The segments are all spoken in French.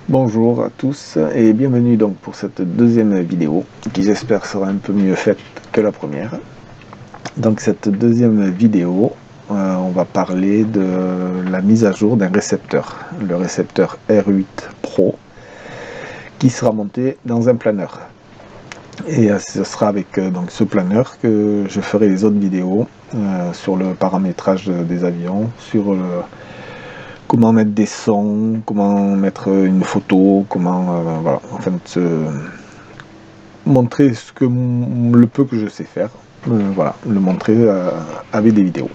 Bonjour à tous et bienvenue donc pour cette deuxième vidéo qui j'espère sera un peu mieux faite que la première. Donc cette deuxième vidéo, on va parler de la mise à jour d'un récepteur, le récepteur R8 Pro qui sera monté dans un planeur. Et ce sera avec donc ce planeur que je ferai les autres vidéos sur le paramétrage des avions, sur comment mettre des sons, comment mettre une photo, comment voilà, en fait montrer ce que le peu que je sais faire, voilà, le montrer avec des vidéos.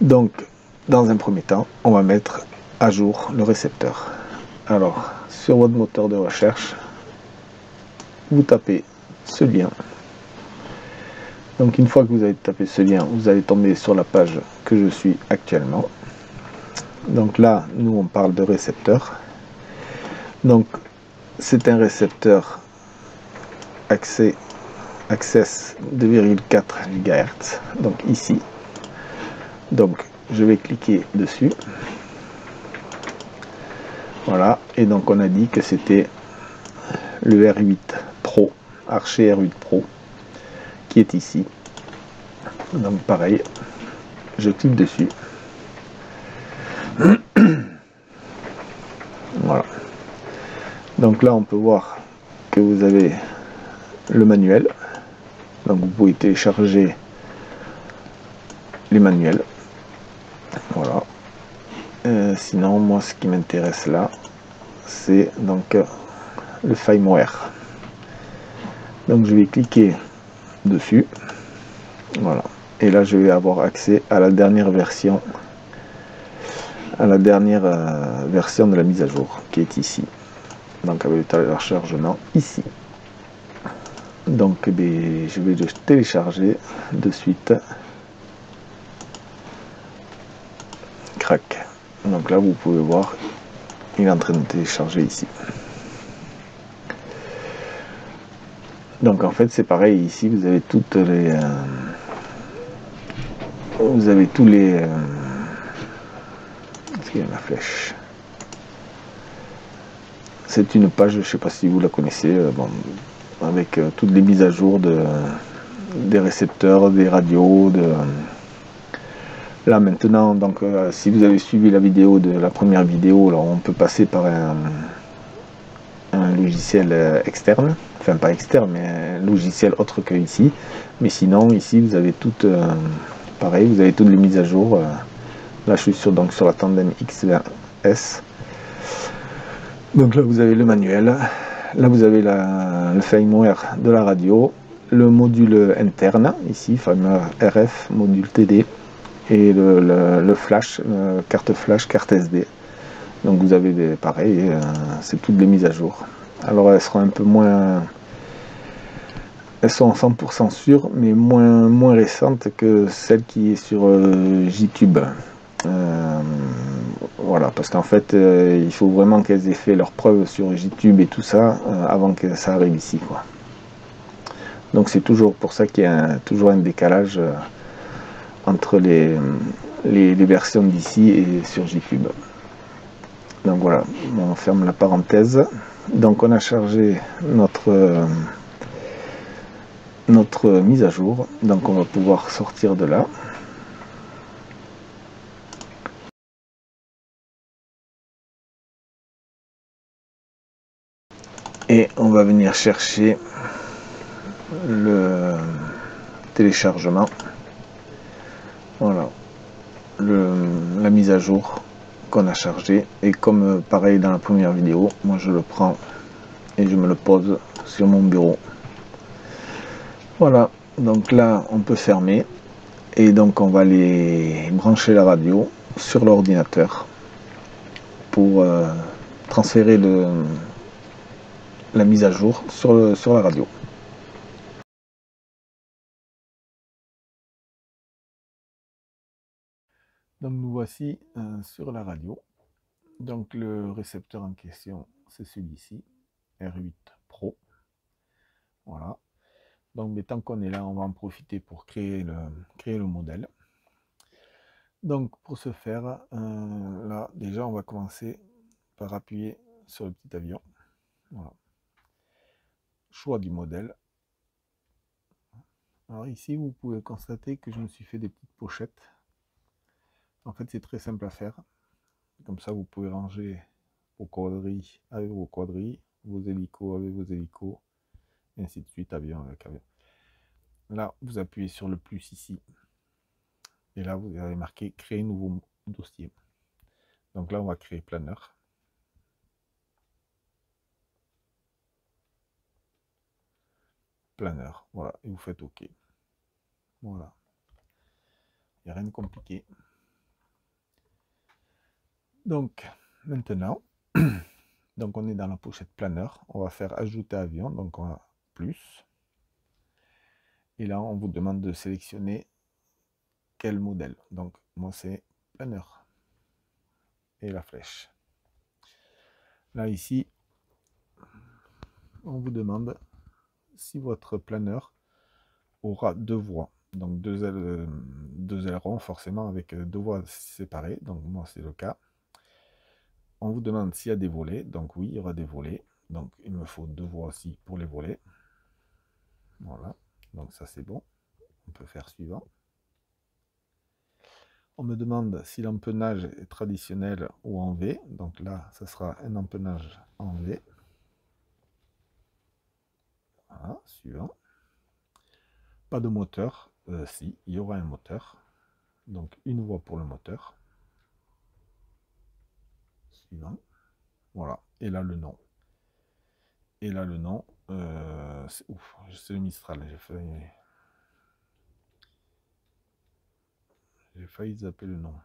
Donc dans un premier temps, on va mettre à jour le récepteur. Alors sur votre moteur de recherche, vous tapez ce lien. Donc une fois que vous avez tapé ce lien, vous allez tomber sur la page que je suis actuellement. Donc là, nous on parle de récepteur. Donc c'est un récepteur Access 2,4 GHz, donc ici. Donc je vais cliquer dessus. Voilà, et donc on a dit que c'était le R8 Pro, Archer R8 Pro, qui est ici. Donc pareil, je clique dessus. Voilà. Donc là on peut voir que vous avez le manuel. Donc vous pouvez télécharger les manuels. Voilà. Sinon moi ce qui m'intéresse là, c'est donc le firmware. Donc je vais cliquer dessus. Voilà. Et là je vais avoir accès à la dernière version. Version de la mise à jour qui est ici. Donc avec le téléchargement ici. Donc je vais le télécharger de suite. Crac. Donc là vous pouvez voir, il est en train de télécharger ici. Donc en fait c'est pareil, ici vous avez toutes les vous avez tous les est-ce qu'il y a la flèche, c'est une page, je ne sais pas si vous la connaissez, bon, avec toutes les mises à jour des récepteurs, des radios, là maintenant, donc si vous avez suivi la vidéo de la première vidéo, alors on peut passer par un logiciel externe, enfin pas externe, mais un logiciel autre que ici. Mais sinon, ici vous avez toutes, pareil, vous avez toutes les mises à jour. Là, je suis donc sur la Tandem X20S. Donc là, vous avez le manuel. Là, vous avez le firmware de la radio, le module interne, ici, firmware RF, module TD, et le flash, carte flash, carte SD. Donc vous avez pareil, c'est toutes les mises à jour. Alors elles seront un peu moins, elles sont 100% sûres, mais moins récentes que celle qui est sur JTube. Voilà, parce qu'en fait, il faut vraiment qu'elles aient fait leurs preuves sur JTube et tout ça avant que ça arrive ici, quoi. Donc c'est toujours pour ça qu'il y a toujours un décalage entre les versions d'ici et sur JTube. Donc voilà, on ferme la parenthèse. Donc on a chargé notre mise à jour. Donc on va pouvoir sortir de là. Et on va venir chercher le téléchargement. Voilà, la mise à jour qu'on a chargé. Et comme pareil dans la première vidéo, moi je le prends et je me le pose sur mon bureau. Voilà, donc là on peut fermer. Et donc on va aller brancher la radio sur l'ordinateur pour transférer la mise à jour sur la radio. Donc nous voici sur la radio. Donc le récepteur en question, c'est celui-ci, R8 Pro. Voilà. Donc mais tant qu'on est là, on va en profiter pour créer le modèle. Donc pour ce faire, là déjà on va commencer par appuyer sur le petit avion. Voilà. Choix du modèle. Alors ici, vous pouvez constater que je me suis fait des petites pochettes. En fait, c'est très simple à faire. Comme ça, vous pouvez ranger vos quadrilles avec vos quadrilles, vos hélicos avec vos hélicos, et ainsi de suite, avion avec avion. Là, vous appuyez sur le plus ici. Et là, vous avez marqué créer nouveau dossier. Donc là, on va créer planeur. Planeur, voilà, et vous faites OK. Voilà. Il n'y a rien de compliqué. Donc, maintenant, donc on est dans la pochette planeur. On va faire ajouter avion, donc on va plus. Et là, on vous demande de sélectionner quel modèle. Donc, moi, c'est planeur. Et la flèche. Là, ici, on vous demande si votre planeur aura deux voies. Donc, deux ailerons, forcément, avec deux voies séparées. Donc, moi, c'est le cas. On vous demande s'il y a des volets. Donc, oui, il y aura des volets. Donc, il me faut deux voies aussi pour les volets. Voilà. Donc, ça, c'est bon. On peut faire suivant. On me demande si l'empennage est traditionnel ou en V. Donc là, ça sera un empennage en V. Voilà, suivant. Pas de moteur. Si, il y aura un moteur. Donc une voie pour le moteur. Suivant. Voilà. Et là, le nom. Et là, le nom. C'est le Mistral. J'ai failli zapper le nom.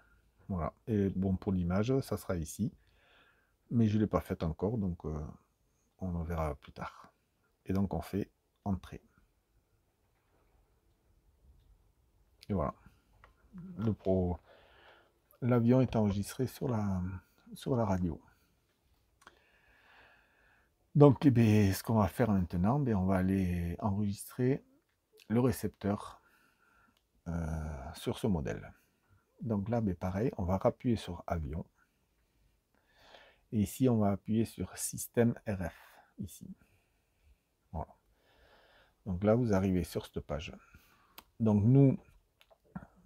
Voilà. Et bon, pour l'image, ça sera ici. Mais je ne l'ai pas faite encore, donc on en verra plus tard. Et donc, on fait entrée. Et voilà. L'avion est enregistré sur la radio. Donc, ce qu'on va faire maintenant, on va aller enregistrer le récepteur sur ce modèle. Donc là, pareil, on va appuyer sur avion. Et ici, on va appuyer sur système RF, ici. Voilà. Donc là, vous arrivez sur cette page. Donc nous,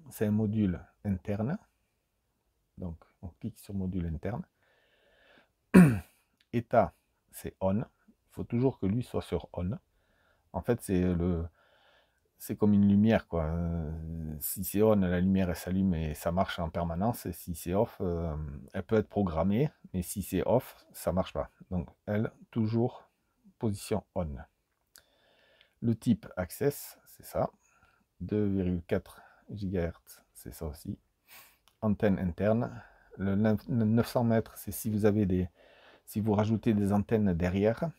c'est un module interne. Donc, on clique sur module interne. État, c'est on. Il faut toujours que lui soit sur on. En fait, c'est comme une lumière, quoi. Si c'est on, la lumière elle s'allume et ça marche en permanence. Et si c'est off, elle peut être programmée, mais si c'est off, ça marche pas. Donc elle, toujours position on. Le type access, c'est ça. 2,4 GHz, c'est ça aussi. Antenne interne. Le 900 mètres, c'est si vous rajoutez des antennes derrière.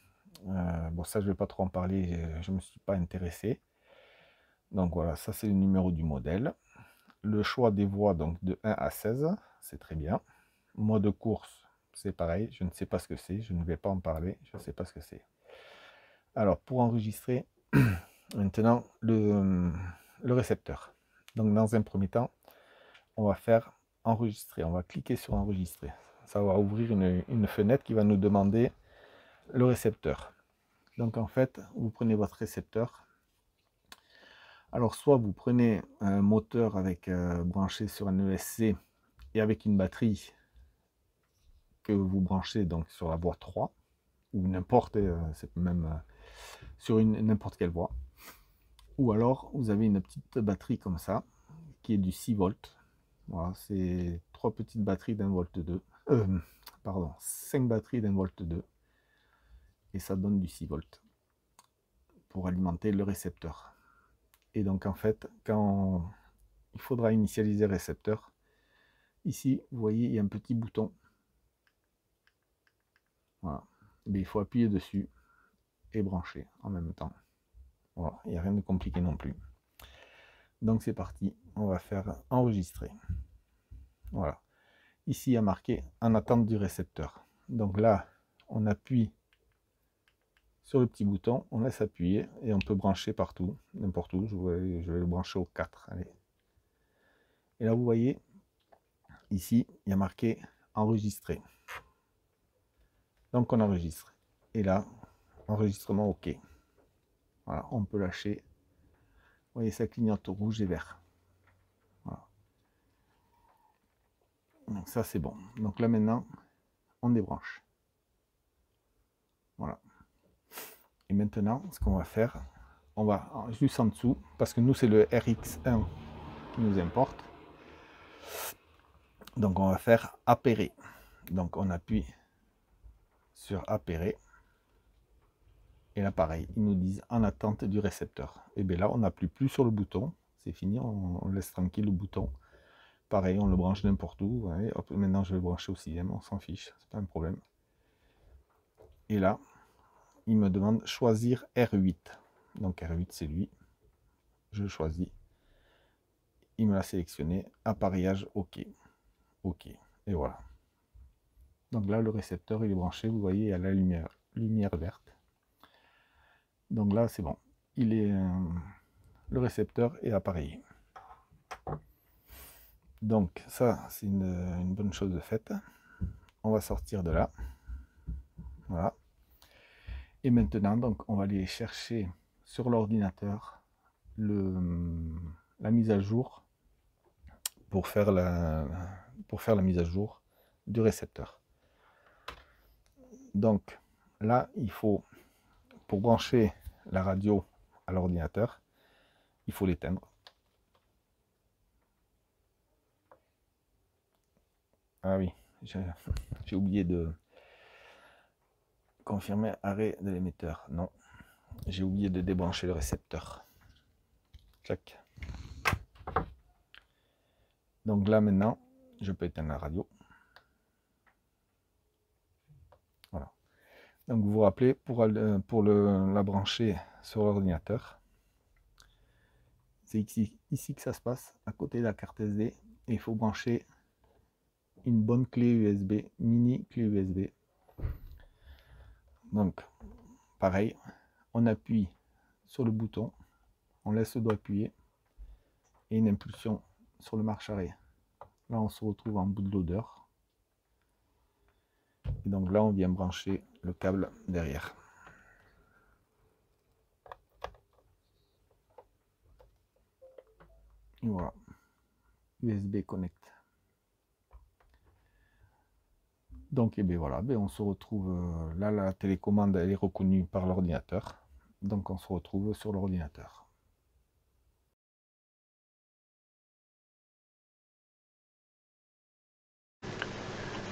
Bon, ça, je ne vais pas trop en parler, je ne me suis pas intéressé. Donc voilà, ça c'est le numéro du modèle. Le choix des voies, donc de 1 à 16, c'est très bien. Mode de course, c'est pareil, je ne sais pas ce que c'est, je ne vais pas en parler, je ne sais pas ce que c'est. Alors, pour enregistrer, maintenant, le récepteur. Donc, dans un premier temps, on va faire enregistrer, on va cliquer sur enregistrer. Ça va ouvrir une fenêtre qui va nous demander le récepteur. Donc, en fait, vous prenez votre récepteur. Alors, soit vous prenez un moteur avec branché sur un ESC et avec une batterie que vous branchez donc sur la voie 3, ou n'importe, c'est même sur n'importe quelle voie. Ou alors, vous avez une petite batterie comme ça, qui est du 6 volts. Voilà, c'est 3 petites batteries d'un volt 2. Pardon, 5 batteries d'un volt 2. Et ça donne du 6 volts pour alimenter le récepteur. Et donc, en fait, quand il faudra initialiser le récepteur, ici, vous voyez, il y a un petit bouton. Voilà. Mais il faut appuyer dessus et brancher en même temps. Voilà, il n'y a rien de compliqué non plus. Donc c'est parti, on va faire enregistrer. Voilà. Ici, il y a marqué en attente du récepteur. Donc là, on appuie sur le petit bouton, on laisse appuyer et on peut brancher partout, n'importe où. Je vais le brancher au 4. Allez. Et là, vous voyez, ici, il y a marqué enregistrer. Donc on enregistre. Et là, enregistrement OK. Voilà, on peut lâcher. Vous voyez, ça clignote rouge et vert. Voilà. Donc ça c'est bon. Donc là maintenant, on débranche. Voilà. Et maintenant, ce qu'on va faire, on va juste en dessous, parce que nous c'est le RX1 qui nous importe. Donc on va faire appairer. Donc on appuie sur appairer. Et là pareil, ils nous disent en attente du récepteur. Et bien là on n'appuie plus sur le bouton, c'est fini, on laisse tranquille le bouton. Pareil, on le branche n'importe où. Ouais, hop, maintenant je vais le brancher au 6e, on s'en fiche, c'est pas un problème. Et là, il me demande choisir R8. Donc R8 c'est lui. Je choisis. Il me l'a sélectionné. Appareillage OK. OK. Et voilà. Donc là le récepteur il est branché, vous voyez, il y a la lumière verte. Donc là c'est bon. Il est le récepteur est appareillé. Donc ça c'est une bonne chose de faite. On va sortir de là. Voilà. Et maintenant donc on va aller chercher sur l'ordinateur la mise à jour pour faire la mise à jour du récepteur. Donc là il faut, pour brancher la radio à l'ordinateur, il faut l'éteindre. Ah oui, j'ai oublié de confirmer arrêt de l'émetteur. Non, j'ai oublié de débrancher le récepteur. Clac. Donc là maintenant, je peux éteindre la radio. Voilà. Donc vous vous rappelez, pour la brancher sur l'ordinateur, c'est ici que ça se passe, à côté de la carte SD, et il faut brancher une bonne clé USB, mini clé USB. Donc, pareil, on appuie sur le bouton, on laisse le doigt appuyé, et une impulsion sur le marche-arrêt. Là, on se retrouve en bootloader. Et donc là, on vient brancher le câble derrière. Et voilà, USB Connect. Donc, et bien voilà, on se retrouve, là la télécommande elle est reconnue par l'ordinateur. Donc on se retrouve sur l'ordinateur.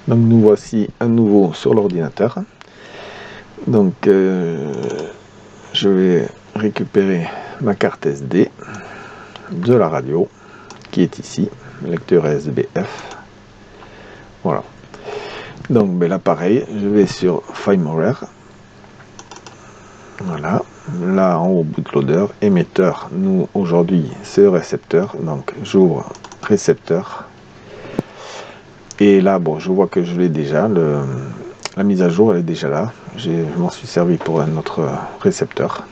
Donc nous voici à nouveau sur l'ordinateur. Donc je vais récupérer ma carte SD de la radio qui est ici, lecteur SBF. Voilà. Donc là pareil, je vais sur firmware. Voilà. Là en haut bootloader, émetteur, nous aujourd'hui c'est récepteur. Donc j'ouvre récepteur. Et là, bon, je vois que je l'ai déjà, la mise à jour elle est déjà là. Je m'en suis servi pour un autre récepteur.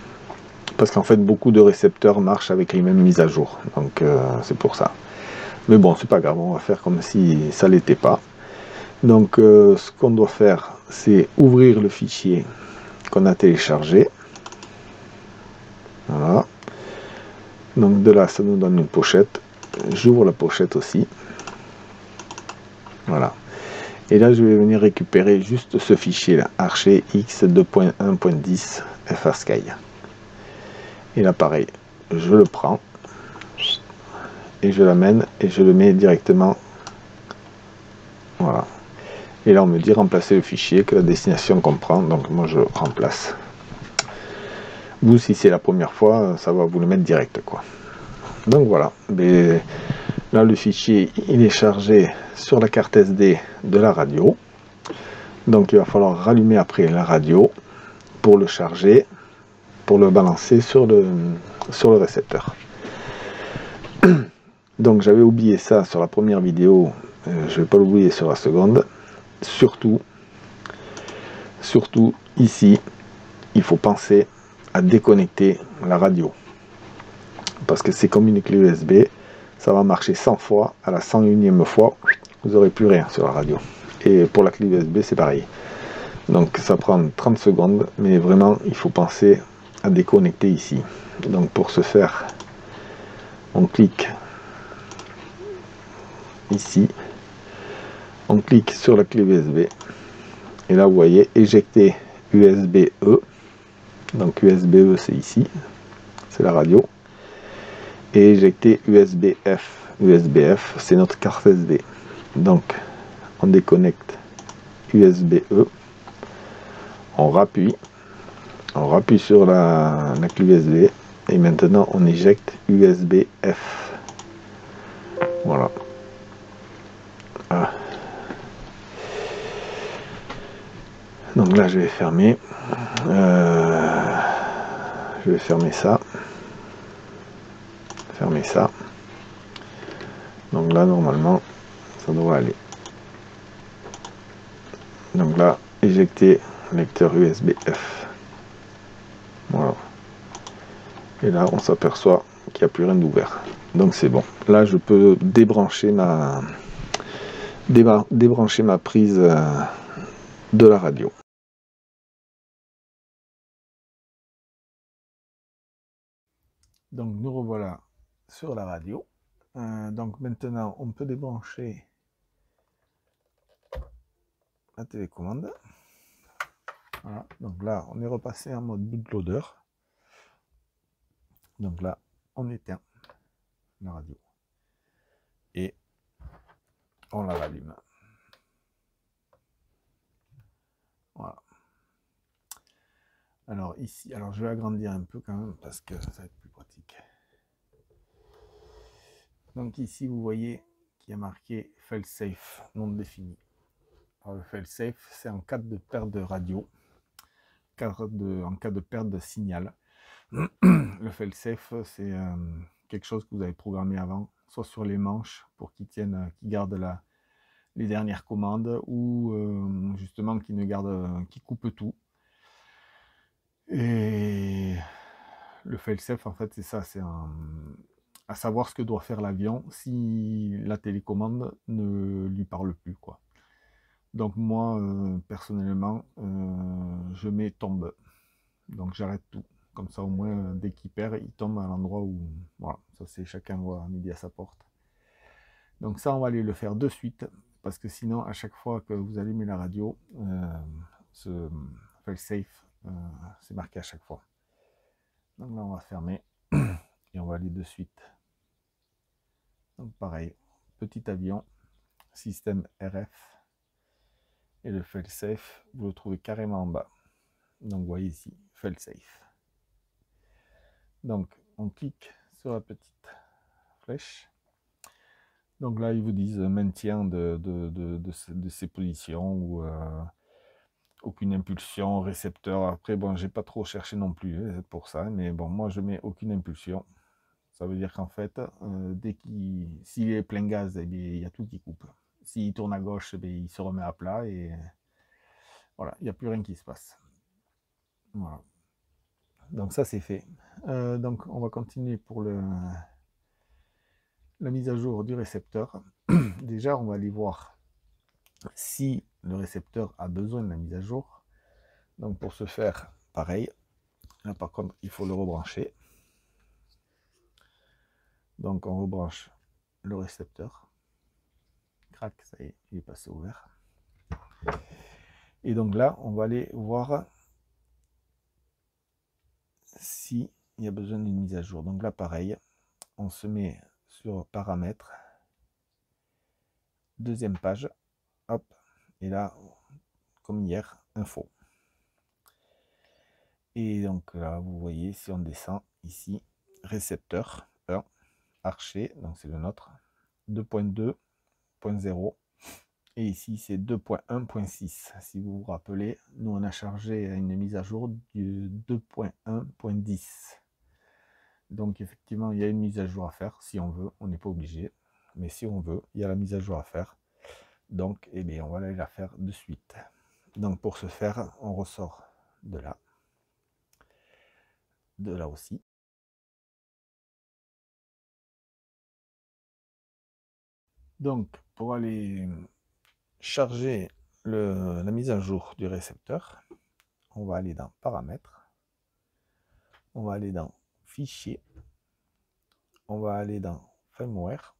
Parce qu'en fait, beaucoup de récepteurs marchent avec les mêmes mises à jour. Donc, c'est pour ça. Mais bon, c'est pas grave, on va faire comme si ça l'était pas. Donc, ce qu'on doit faire, c'est ouvrir le fichier qu'on a téléchargé. Voilà. Donc, de là, ça nous donne une pochette. J'ouvre la pochette aussi. Voilà. Et là, je vais venir récupérer juste ce fichier-là, Archer X 2.1.10 FrSky. Et là, pareil, je le prends et je l'amène et je le mets directement. Voilà. Et là, on me dit remplacer le fichier que la destination comprend. Donc, moi, je remplace. Vous, si c'est la première fois, ça va vous le mettre direct, quoi. Donc, voilà. Mais là, le fichier, il est chargé sur la carte SD de la radio. Donc, il va falloir rallumer après la radio pour le charger, pour le balancer sur le récepteur. Donc, j'avais oublié ça sur la première vidéo. Je ne vais pas l'oublier sur la seconde. Surtout, ici, il faut penser à déconnecter la radio. Parce que c'est comme une clé USB. Ça va marcher 100 fois. À la 101e fois, vous n'aurez plus rien sur la radio. Et pour la clé USB, c'est pareil. Donc ça prend 30 secondes, mais vraiment il faut penser à déconnecter ici. Donc pour ce faire, on clique ici, on clique sur la clé USB, et là vous voyez éjecter USB-E. Donc USB-E c'est ici, c'est la radio, et éjecter USB-F. USB-F c'est notre carte SD. Donc on déconnecte USB-E, on rappuie sur la clé USB, et maintenant on éjecte USB-F. Voilà. Ah. Donc là je vais fermer. Je vais fermer ça. Fermer ça. Donc là normalement ça devrait aller. Donc là, éjecter lecteur USB-F. Voilà. Et là, on s'aperçoit qu'il n'y a plus rien d'ouvert. Donc c'est bon. Là, je peux débrancher ma prise de la radio. Donc nous revoilà sur la radio. Donc maintenant, on peut débrancher la télécommande. Voilà. Donc là, on est repassé en mode bootloader. Donc là, on éteint la radio. Et on la rallume. Voilà. Alors ici, alors je vais agrandir un peu quand même parce que ça va être plus pratique. Donc ici, vous voyez qu'il y a marqué failsafe non défini. Alors le failsafe, c'est en cas de perte de radio, en cas de perte de signal. Le failsafe, c'est quelque chose que vous avez programmé avant, soit sur les manches pour qu'ils tiennent, qui gardent les dernières commandes, ou justement qui coupe tout. Et le failsafe, en fait, c'est ça, c'est à savoir ce que doit faire l'avion si la télécommande ne lui parle plus, quoi. Donc moi, personnellement, je mets tombe. Donc j'arrête tout. Comme ça, au moins, dès qu'il perd, il tombe à l'endroit où... Voilà, ça c'est chacun voit midi à sa porte. Donc ça, on va aller le faire de suite, parce que sinon, à chaque fois que vous allumez la radio, ce failsafe, c'est marqué à chaque fois. Donc là, on va fermer, et on va aller de suite. Donc pareil, petit avion, système RF, et le failsafe, vous le trouvez carrément en bas. Donc vous voyez ici, failsafe. Donc on clique sur la petite flèche. Donc là, ils vous disent maintien de ces positions, ou aucune impulsion, récepteur. Après, bon, j'ai pas trop cherché non plus pour ça, mais bon, moi je mets aucune impulsion. Ça veut dire qu'en fait, s'il est plein gaz, eh bien, il y a tout qui coupe. S'il tourne à gauche, eh bien, il se remet à plat, et voilà, il n'y a plus rien qui se passe. Voilà. Donc ça, c'est fait. Donc on va continuer pour la mise à jour du récepteur. Déjà, on va aller voir si le récepteur a besoin de la mise à jour. Donc pour ce faire, pareil. Là, par contre, il faut le rebrancher. Donc on rebranche le récepteur. Crac, ça y est, il est passé au vert. Et donc là, on va aller voir s'il y a besoin d'une mise à jour. Donc là, pareil, on se met sur paramètres, deuxième page, hop, et là, comme hier, info. Et donc là, vous voyez, si on descend ici, récepteur 1, archer, donc c'est le nôtre, 2.2.0, et ici c'est 2.1.6. Si vous vous rappelez, nous on a chargé une mise à jour du 2.1.10. Donc effectivement, il y a une mise à jour à faire si on veut, on n'est pas obligé, mais si on veut, il y a la mise à jour à faire. Donc, eh bien, on va aller la faire de suite. Donc pour ce faire, on ressort de là aussi. Donc pour aller charger la mise à jour du récepteur. On va aller dans paramètres, on va aller dans fichier, on va aller dans firmware,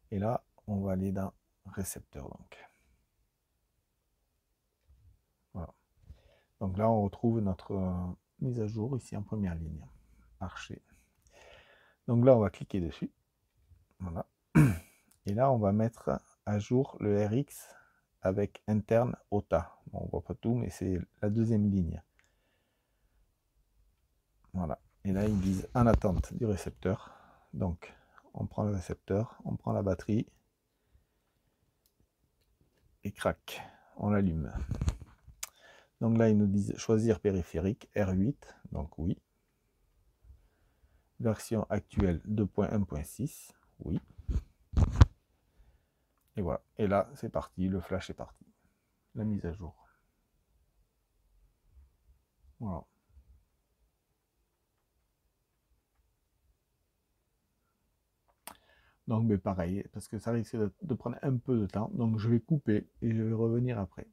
et là on va aller dans récepteur. Voilà. Donc là on retrouve notre mise à jour ici en première ligne, archer. Donc là on va cliquer dessus, voilà, et là on va mettre à jour le RX avec interne OTA. Bon, on voit pas tout, mais c'est la deuxième ligne. Voilà. Et là, ils disent en attente du récepteur. Donc, on prend le récepteur, on prend la batterie, et crac, on l'allume. Donc là, ils nous disent choisir périphérique R8, donc oui. Version actuelle 2.1.6, oui. Et voilà. Et là, c'est parti, le flash est parti. La mise à jour. Voilà. Donc, mais pareil, parce que ça risque de prendre un peu de temps. Donc, je vais couper et je vais revenir après.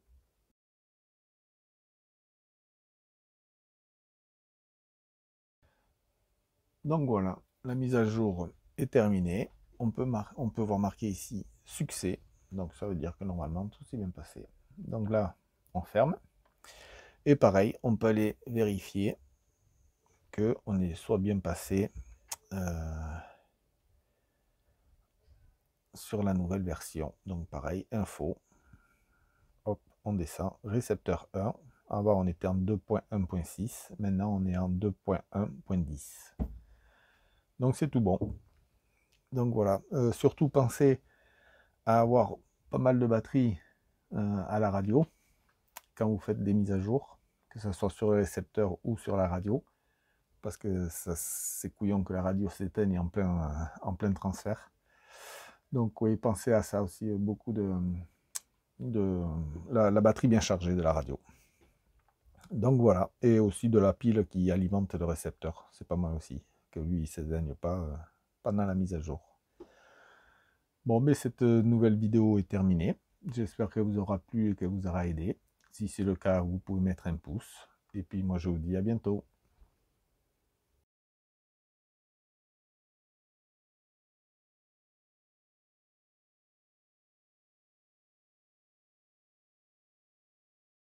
Donc voilà, la mise à jour est terminée. On peut voir marqué ici succès. Donc ça veut dire que normalement tout s'est bien passé. Donc là, on ferme. Et pareil, on peut aller vérifier que on est soit bien passé sur la nouvelle version. Donc pareil, info. Hop, on descend. Récepteur 1. Avant on était en 2.1.6. Maintenant on est en 2.1.10. Donc c'est tout bon. Donc voilà, surtout pensez à avoir pas mal de batterie à la radio quand vous faites des mises à jour, que ce soit sur le récepteur ou sur la radio, parce que c'est couillon que la radio s'éteigne en plein transfert. Donc oui, pensez à ça aussi, beaucoup de la batterie bien chargée de la radio. Donc voilà, et aussi de la pile qui alimente le récepteur, c'est pas mal aussi, que lui il s'éteigne pas pendant la mise à jour. Bon, mais cette nouvelle vidéo est terminée. J'espère qu'elle vous aura plu et qu'elle vous aura aidé. Si c'est le cas, vous pouvez mettre un pouce. Et puis moi, je vous dis à bientôt.